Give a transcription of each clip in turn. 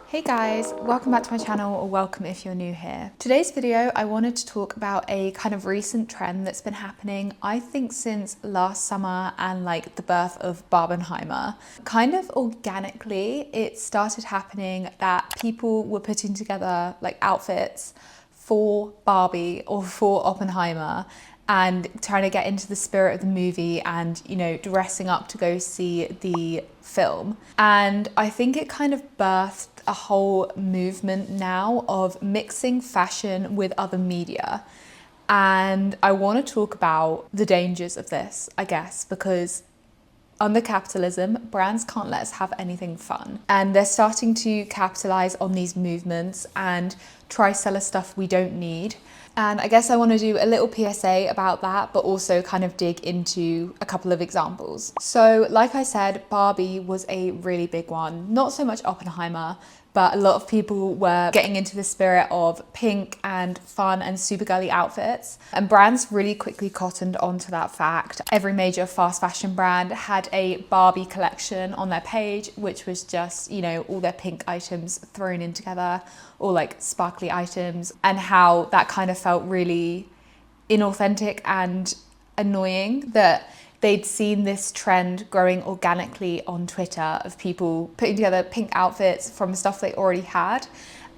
Hey guys, welcome back to my channel, or welcome if you're new here. Today's video, I wanted to talk about a kind of recent trend that's been happening, I think since last summer and like the birth of Barbenheimer. Kind of organically, it started happening that people were putting together like outfits for Barbie or for Oppenheimer and trying to get into the spirit of the movie and, you know, dressing up to go see the film. And I think it kind of birthed a whole movement now of mixing fashion with other media. And I want to talk about the dangers of this, I guess, because under capitalism, brands can't let us have anything fun. And they're starting to capitalize on these movements and try sell us stuff we don't need. And I guess I want to do a little PSA about that, but also kind of dig into a couple of examples. So like I said, Barbie was a really big one. Not so much Oppenheimer, but a lot of people were getting into the spirit of pink and fun and super girly outfits. And brands really quickly cottoned onto that fact. Every major fast fashion brand had a Barbie collection on their page, which was just, you know, all their pink items thrown in together, or like sparkly items, and how that kind of felt really inauthentic and annoying that they'd seen this trend growing organically on Twitter of people putting together pink outfits from stuff they already had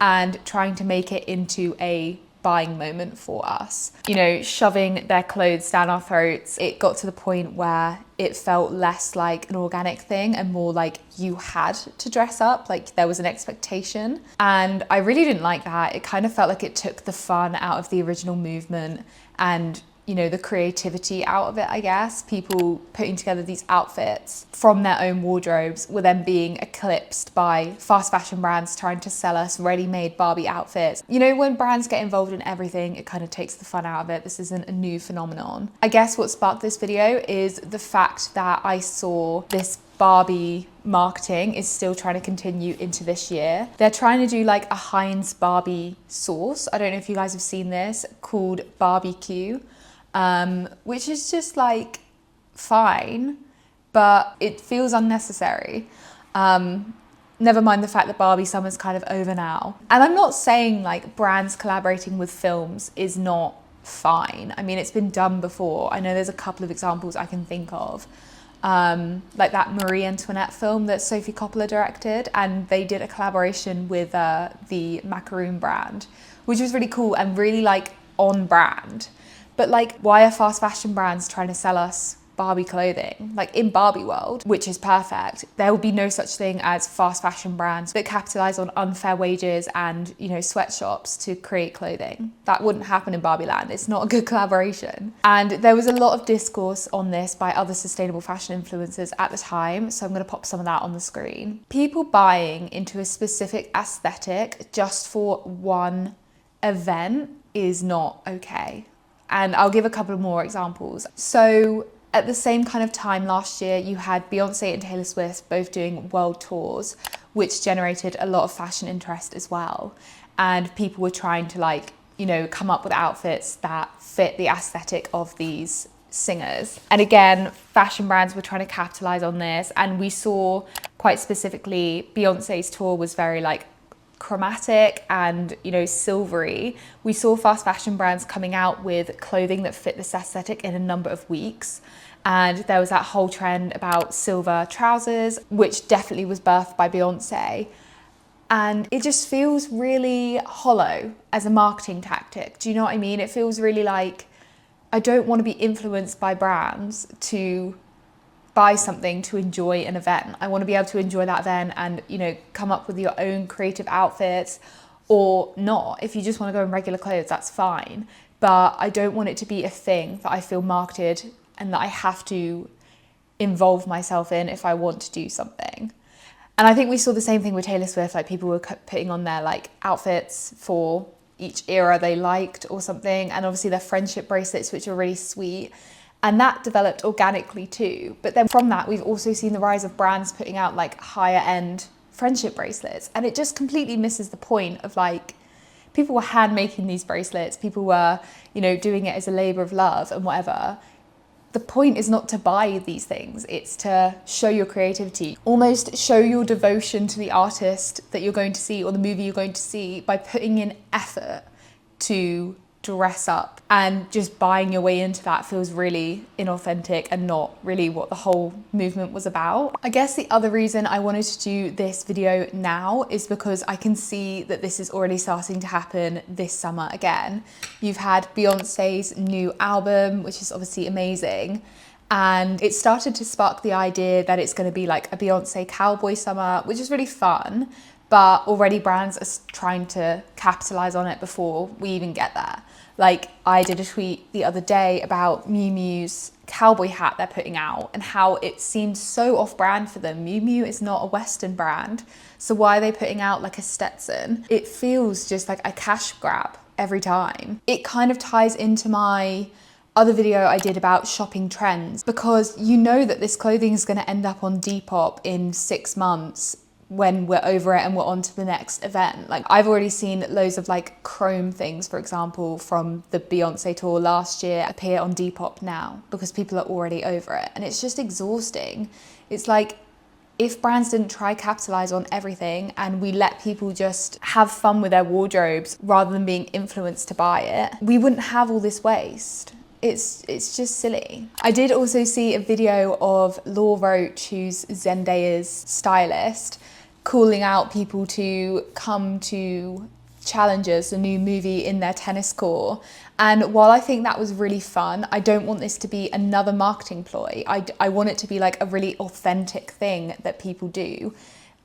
and trying to make it into a buying moment for us. You know, shoving their clothes down our throats. It got to the point where it felt less like an organic thing and more like you had to dress up, like there was an expectation. And I really didn't like that. It kind of felt like it took the fun out of the original movement and, you know, the creativity out of it, I guess. People putting together these outfits from their own wardrobes were then being eclipsed by fast fashion brands trying to sell us ready-made Barbie outfits. You know, when brands get involved in everything, it kind of takes the fun out of it. This isn't a new phenomenon. I guess what sparked this video is the fact that I saw this Barbie marketing is still trying to continue into this year. They're trying to do like a Heinz Barbie sauce. I don't know if you guys have seen this, called barbecue. Which is just like fine, but it feels unnecessary. Never mind the fact that Barbie summer's kind of over now. And I'm not saying like brands collaborating with films is not fine. I mean, it's been done before. I know there's a couple of examples I can think of. Like that Marie Antoinette film that Sophie Coppola directed, and they did a collaboration with the macaroon brand, which was really cool and really like on brand. But like, why are fast fashion brands trying to sell us Barbie clothing? Like in Barbie world, which is perfect, there will be no such thing as fast fashion brands that capitalize on unfair wages and, you know, sweatshops to create clothing. That wouldn't happen in Barbie land. It's not a good collaboration. And there was a lot of discourse on this by other sustainable fashion influencers at the time. So I'm going to pop some of that on the screen. People buying into a specific aesthetic just for one event is not okay. And I'll give a couple of more examples. So at the same kind of time last year, you had Beyonce and Taylor Swift both doing world tours, which generated a lot of fashion interest as well. And people were trying to like, you know, come up with outfits that fit the aesthetic of these singers. And again, fashion brands were trying to capitalize on this. And we saw quite specifically, Beyonce's tour was very like chromatic and, you know, silvery. We saw fast fashion brands coming out with clothing that fit this aesthetic in a number of weeks. And there was that whole trend about silver trousers, which definitely was birthed by Beyonce. And it just feels really hollow as a marketing tactic. Do you know what I mean? It feels really like, I don't want to be influenced by brands to buy something to enjoy an event. I want to be able to enjoy that event and, you know, come up with your own creative outfits, or not. If you just want to go in regular clothes, that's fine. But I don't want it to be a thing that I feel marketed and that I have to involve myself in if I want to do something. And I think we saw the same thing with Taylor Swift. Like people were putting on their like outfits for each era they liked or something. And obviously their friendship bracelets, which are really sweet. And that developed organically too. But then from that, we've also seen the rise of brands putting out like higher end friendship bracelets. And it just completely misses the point of like, people were hand making these bracelets. People were, you know, doing it as a labor of love and whatever. The point is not to buy these things, it's to show your creativity, almost show your devotion to the artist that you're going to see or the movie you're going to see by putting in effort to dress up. And just buying your way into that feels really inauthentic and not really what the whole movement was about. I guess the other reason I wanted to do this video now is because I can see that this is already starting to happen this summer again. You've had Beyonce's new album, which is obviously amazing. And it started to spark the idea that it's going to be like a Beyonce cowboy summer, which is really fun. But already brands are trying to capitalize on it before we even get there. Like, I did a tweet the other day about Miu Miu's cowboy hat they're putting out and how it seems so off-brand for them. Miu Miu is not a Western brand, so why are they putting out like a Stetson? It feels just like a cash grab every time. It kind of ties into my other video I did about shopping trends, because you know that this clothing is going to end up on Depop in 6 months when we're over it and we're on to the next event. Like, I've already seen loads of like chrome things, for example, from the Beyonce tour last year appear on Depop now because people are already over it. And it's just exhausting. It's like, if brands didn't try capitalize on everything and we let people just have fun with their wardrobes rather than being influenced to buy it, we wouldn't have all this waste. It's just silly. I did also see a video of Law Roach, who's Zendaya's stylist, calling out people to come to Challengers, the new movie, in their tennis court. And while I think that was really fun, I don't want this to be another marketing ploy. I want it to be like a really authentic thing that people do,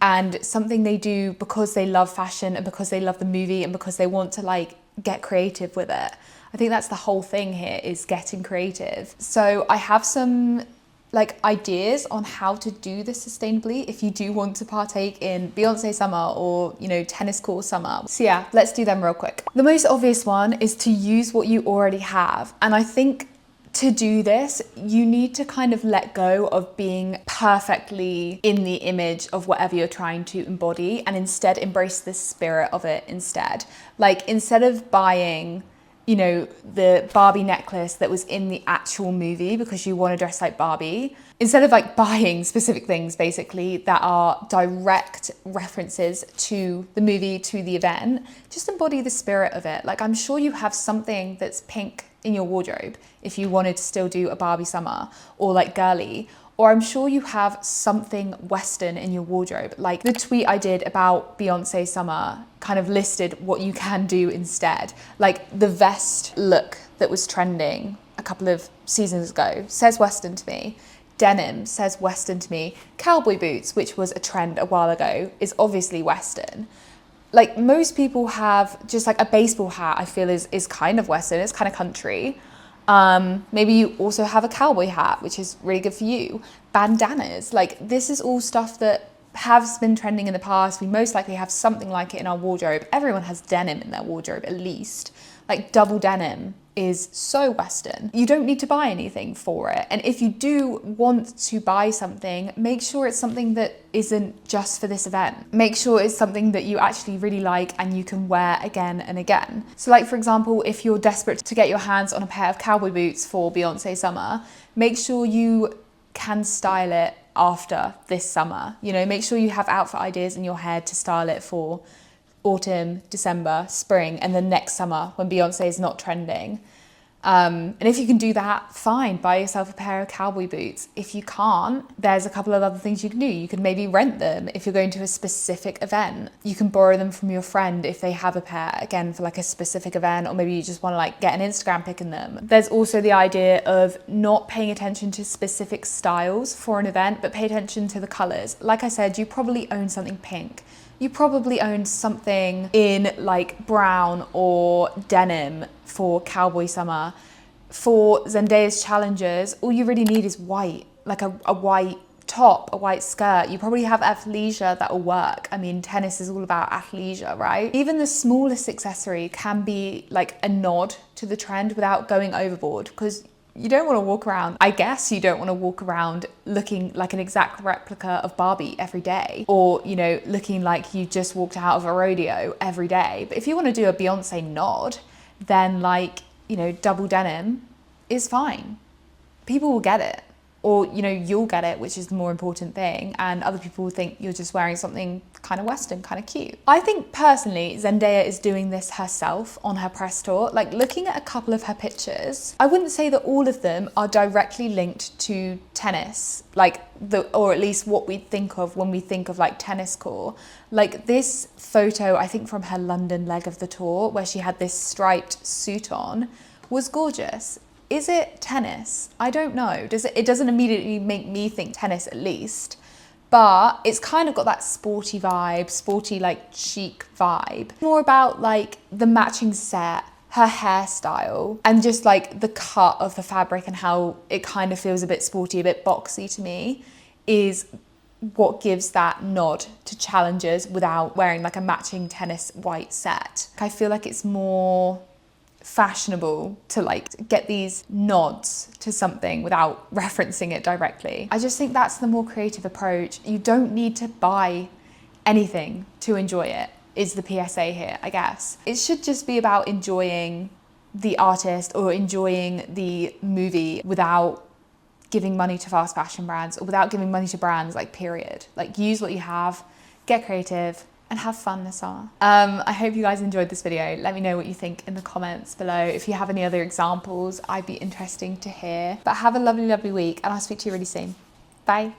and something they do because they love fashion and because they love the movie and because they want to like get creative with it. I think that's the whole thing here, is getting creative. So I have some like ideas on how to do this sustainably if you do want to partake in Beyonce summer or, you know, tennis court summer. So yeah, let's do them real quick. The most obvious one is to use what you already have. And I think to do this, you need to kind of let go of being perfectly in the image of whatever you're trying to embody and instead embrace the spirit of it instead. Like, instead of buying, you know, the Barbie necklace that was in the actual movie because you want to dress like Barbie, instead of like buying specific things basically that are direct references to the movie, to the event, just embody the spirit of it. Like, I'm sure you have something that's pink in your wardrobe if you wanted to still do a Barbie summer, or like girly. Or I'm sure you have something Western in your wardrobe. Like the tweet I did about Beyonce summer kind of listed what you can do instead. Like the vest look that was trending a couple of seasons ago says Western to me. Denim says Western to me. Cowboy boots, which was a trend a while ago, is obviously Western. Like, most people have just like a baseball hat, I feel is kind of Western, it's kind of country. Maybe you also have a cowboy hat, which is really good for you. Bandanas, like this is all stuff that has been trending in the past. We most likely have something like it in our wardrobe. Everyone has denim in their wardrobe, at least. Like double denim is so Western. You don't need to buy anything for it. And if you do want to buy something, make sure it's something that isn't just for this event. Make sure it's something that you actually really like and you can wear again and again. So like, for example, if you're desperate to get your hands on a pair of cowboy boots for Beyonce summer, make sure you can style it after this summer. You know, make sure you have outfit ideas in your head to style it for autumn, December, spring, and then next summer when Beyonce is not trending. And if you can do that, fine, buy yourself a pair of cowboy boots. If you can't, there's a couple of other things you can do. You can maybe rent them if you're going to a specific event. You can borrow them from your friend if they have a pair, again, for like a specific event, or maybe you just want to like get an Instagram pic in them. There's also the idea of not paying attention to specific styles for an event, but pay attention to the colors. Like I said, you probably own something pink. You probably own something in like brown or denim for cowboy summer. For Zendaya's Challengers, all you really need is white, like a white top, a white skirt. You probably have athleisure that will work. I mean, tennis is all about athleisure, right? Even the smallest accessory can be like a nod to the trend without going overboard, because you don't want to walk around, I guess you don't want to walk around looking like an exact replica of Barbie every day, or, you know, looking like you just walked out of a rodeo every day. But if you want to do a Beyonce nod, then like, you know, double denim is fine. people will get it. Or, you know, you'll get it, which is the more important thing, and other people will think you're just wearing something kind of Western, kind of cute. I think personally, Zendaya is doing this herself on her press tour. Like, looking at a couple of her pictures, I wouldn't say that all of them are directly linked to tennis, like or at least what we think of when we think of like tennis core. Like this photo, I think from her London leg of the tour, where she had this striped suit on, was gorgeous. Is it tennis? I don't know. It doesn't immediately make me think tennis, at least, but it's kind of got that sporty vibe, sporty like chic vibe. More about like the matching set, her hairstyle, and just like the cut of the fabric and how it kind of feels a bit sporty, a bit boxy to me, is what gives that nod to challengers without wearing like a matching tennis white set. I feel like it's more fashionable to like get these nods to something without referencing it directly. I just think that's the more creative approach. You don't need to buy anything to enjoy it, is the PSA here, I guess. It should just be about enjoying the artist or enjoying the movie without giving money to fast fashion brands or without giving money to brands, like, period. Like, use what you have, get creative, and have fun this summer. I hope you guys enjoyed this video. Let me know what you think in the comments below. If you have any other examples, I'd be interested to hear. But have a lovely, lovely week, and I'll speak to you really soon. Bye.